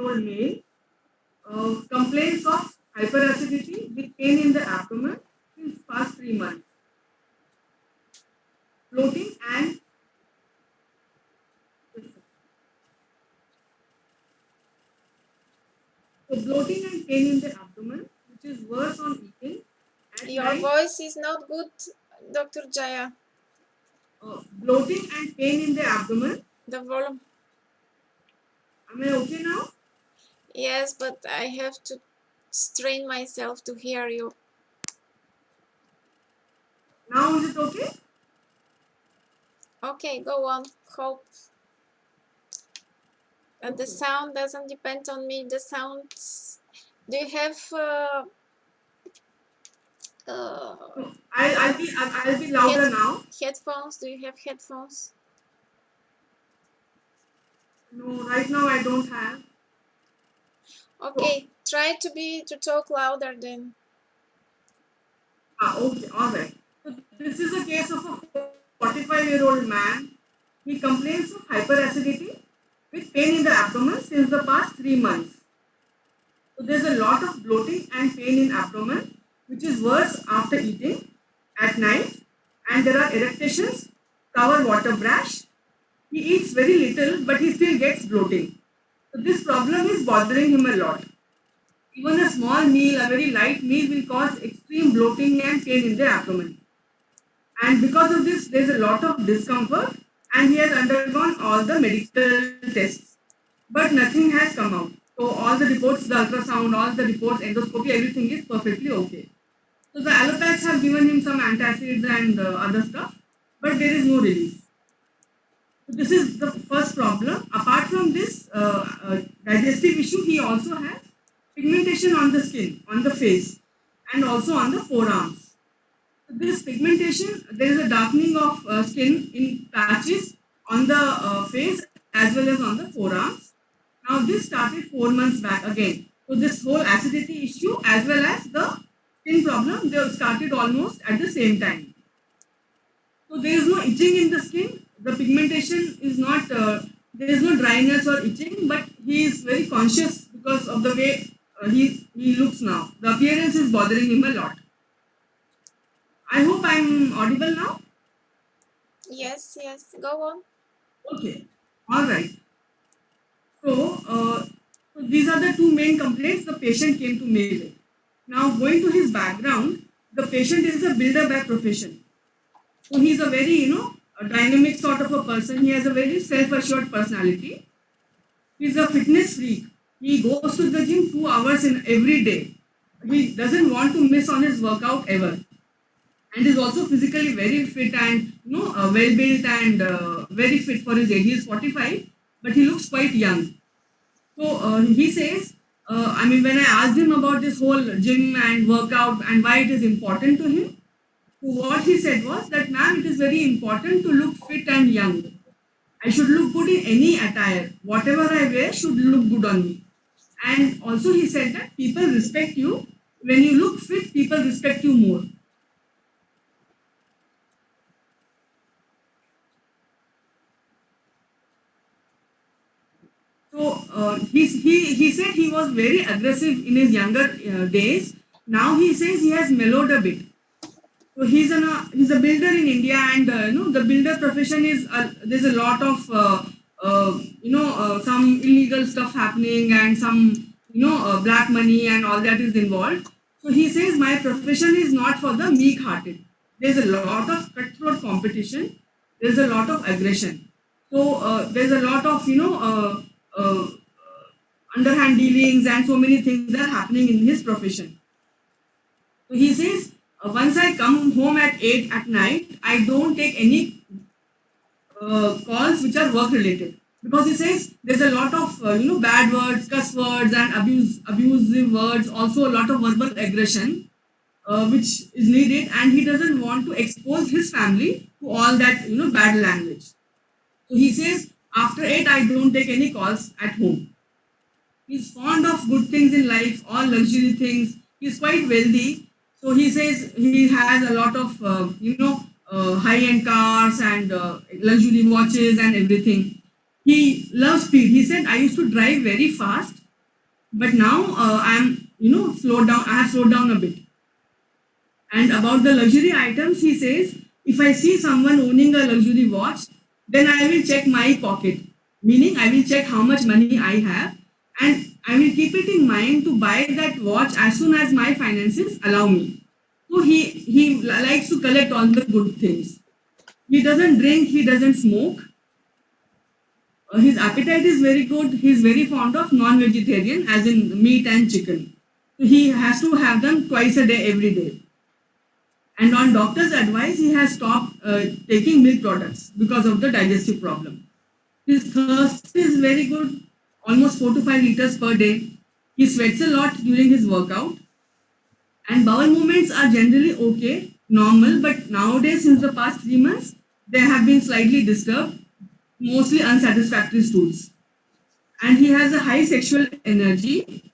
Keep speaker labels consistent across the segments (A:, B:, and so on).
A: 45-year-old male complains of hyperacidity with pain in the abdomen since past 3 months. Bloating and bloating and pain in the abdomen, which is worse on eating at
B: Your
A: night.
B: voice is not good, Dr. Jaya.
A: Bloating and pain in the abdomen.
B: The volume.
A: Am I okay now?
B: Yes, but I have to strain myself to hear you.
A: Now is it okay?
B: Okay, go on. Hope that the sound doesn't depend on me. The sound. Do you have?
A: I'll be louder now.
B: Headphones? Do you have headphones?
A: No, right now I don't have.
B: Okay, try to talk louder then.
A: Okay, all right. So this is a case of a 45-year-old man. He complains of hyperacidity with pain in the abdomen since the past 3 months. So there's a lot of bloating and pain in abdomen, which is worse after eating at night, and there are erections, cover water brash. He eats very little, but he still gets bloating. So this problem is bothering him a lot. Even a small meal, a very light meal, will cause extreme bloating and pain in the abdomen. And because of this, there's a lot of discomfort, and he has undergone all the medical tests, but nothing has come out. So all the reports, the ultrasound, all the reports, endoscopy, everything is perfectly okay. So the allopaths have given him some antacids and other stuff, but there is no relief. So this is the first problem. Apart from this digestive issue, he also has pigmentation on the skin, on the face, and also on the forearms. So this pigmentation, there is a darkening of skin in patches on the face as well as on the forearms. Now this started 4 months back again. So this whole acidity issue as well as the skin problem, they started almost at the same time. So there is no itching in the skin. The pigmentation is not, there is no dryness or itching, but he is very conscious because of the way he looks now. The appearance is bothering him a lot. I hope I'm audible now.
B: Yes, go on.
A: Okay, all right. So these are the two main complaints the patient came to me with. Now going to his background, the patient is a builder by profession. So he's a very, a dynamic sort of a person. He has a very self-assured personality. He's a fitness freak. He goes to the gym 2 hours in every day. He doesn't want to miss on his workout ever. And is also physically very fit and well built and very fit for his age. He is 45, but he looks quite young. So he says, when I asked him about this whole gym and workout and why it is important to him, so what he said was that, ma'am, it is very important to look fit and young. I should look good in any attire. Whatever I wear should look good on me. And also he said that people respect you. When you look fit, people respect you more. So he said he was very aggressive in his younger days. Now he says he has mellowed a bit. So he's a builder in India, and the builder profession is there's a lot of some illegal stuff happening and some black money and all that is involved. So he says my profession is not for the meek-hearted. There's a lot of cutthroat competition. There's a lot of aggression. So there's a lot of underhand dealings and so many things are happening in his profession. So he says, once I come home at 8 at night, I don't take any calls which are work related, because he says there's a lot of bad words, cuss words, and abusive words. Also, a lot of verbal aggression, which is needed, and he doesn't want to expose his family to all that bad language. So he says after 8, I don't take any calls at home. He's fond of good things in life, all luxury things. He's quite wealthy. So he says he has a lot of, high-end cars and luxury watches and everything. He loves speed. He said, I used to drive very fast But now I'm, slowed down. I have slowed down a bit. And about the luxury items, he says, if I see someone owning a luxury watch, then I will check my pocket. Meaning, I will check how much money I have, and I will keep it in mind to buy that watch as soon as my finances allow me. So he likes to collect all the good things. He doesn't drink, he doesn't smoke. His appetite is very good. He is very fond of non-vegetarian, as in meat and chicken. So he has to have them twice a day, every day. And on doctor's advice, he has stopped taking milk products because of the digestive problem. His thirst is very good, almost 4 to 5 liters per day. He sweats a lot during his workout. And bowel movements are generally okay, normal, but nowadays, since the past 3 months, they have been slightly disturbed, mostly unsatisfactory stools. And he has a high sexual energy.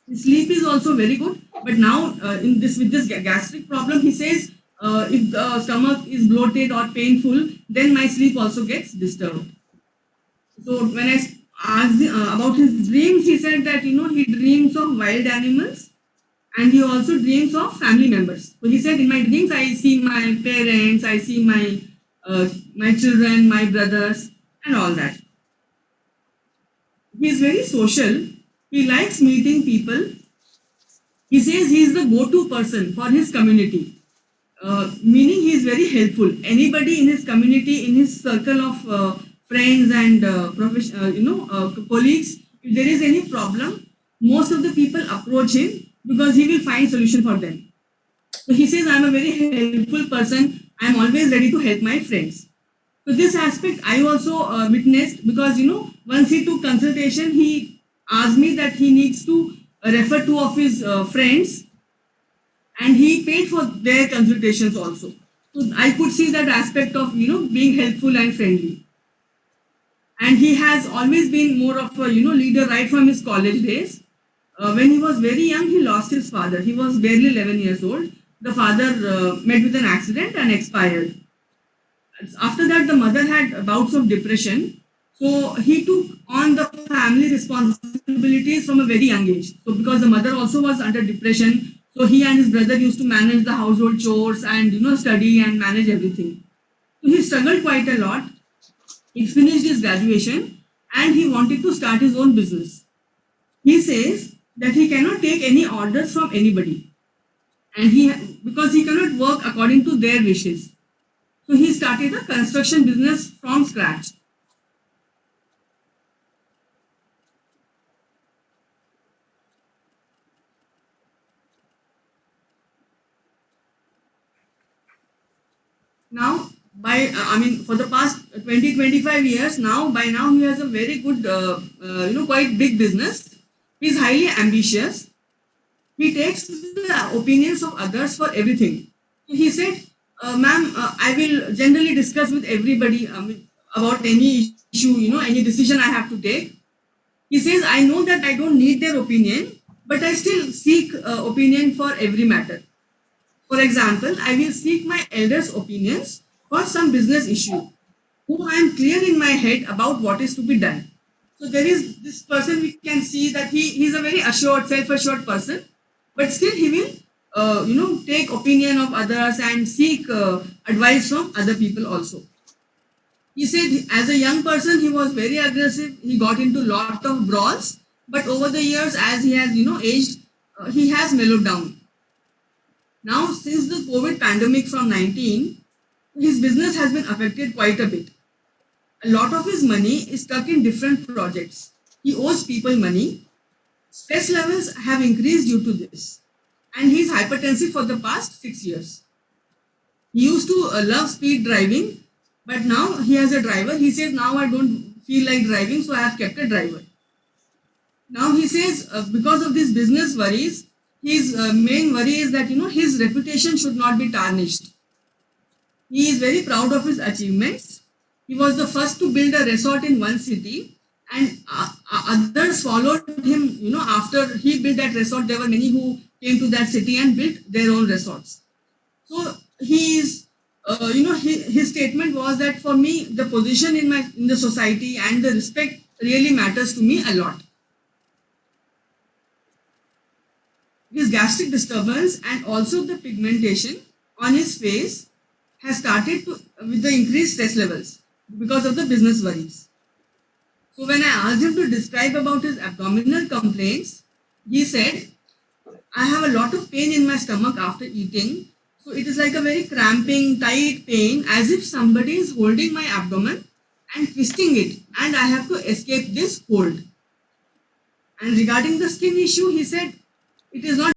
A: His sleep is also very good, but now in this with this gastric problem, he says if the stomach is bloated or painful, then my sleep also gets disturbed. So when I asked about his dreams, he said that he dreams of wild animals and he also dreams of family members. So he said, in my dreams, I see my parents, I see my children, my brothers, and all that. He is very social. He likes meeting people. He says he is the go-to person for his community, meaning he is very helpful. Anybody in his community, in his circle of friends and colleagues, if there is any problem, most of the people approach him because he will find solution for them. So he says, I am a very helpful person. I am always ready to help my friends. So this aspect I also witnessed because once he took consultation, he asked me that he needs to refer two of his friends, and he paid for their consultations also. So I could see that aspect of being helpful and friendly. And he has always been more of a leader right from his college days. When he was very young, he lost his father. He was barely 11 years old. The father met with an accident and expired. After that, the mother had bouts of depression. So he took on the family responsibilities from a very young age. So because the mother also was under depression, so he and his brother used to manage the household chores and study and manage everything. So he struggled quite a lot. He finished his graduation and he wanted to start his own business. He says that he cannot take any orders from anybody, and because he cannot work according to their wishes. So he started a construction business from scratch. Now, for the past 20-25 years, by now he has a very good, quite big business. He's highly ambitious. He takes the opinions of others for everything. He said, ma'am, I will generally discuss with everybody about any issue, any decision I have to take. He says, I know that I don't need their opinion, but I still seek opinion for every matter. For example, I will seek my elders' opinions for some business issue, who I am clear in my head about what is to be done. So there is this person, we can see that he is a very assured, self-assured person, but still he will, take opinion of others and seek advice from other people also. He said as a young person, he was very aggressive. He got into lot of brawls, but over the years, as he has, aged, he has mellowed down. Now, since the COVID pandemic from 19, his business has been affected quite a bit. A lot of his money is stuck in different projects. He owes people money. Stress levels have increased due to this. And he's hypertensive for the past 6 years. He used to love speed driving, but now he has a driver. He says, now I don't feel like driving, so I have kept a driver. Now he says, because of these business worries, his main worry is that his reputation should not be tarnished. He is very proud of his achievements. He was the first to build a resort in one city, and others followed him. After he built that resort, there were many who came to that city and built their own resorts. So he is, his statement was that for me, the position in the society and the respect really matters to me a lot. gastric disturbance and also the pigmentation on his face has started to with the increased stress levels because of the business worries. So when I asked him to describe about his abdominal complaints, he said, I have a lot of pain in my stomach after eating. So it is like a very cramping, tight pain, as if somebody is holding my abdomen and twisting it, and I have to escape this hold. And regarding the skin issue, he said it is not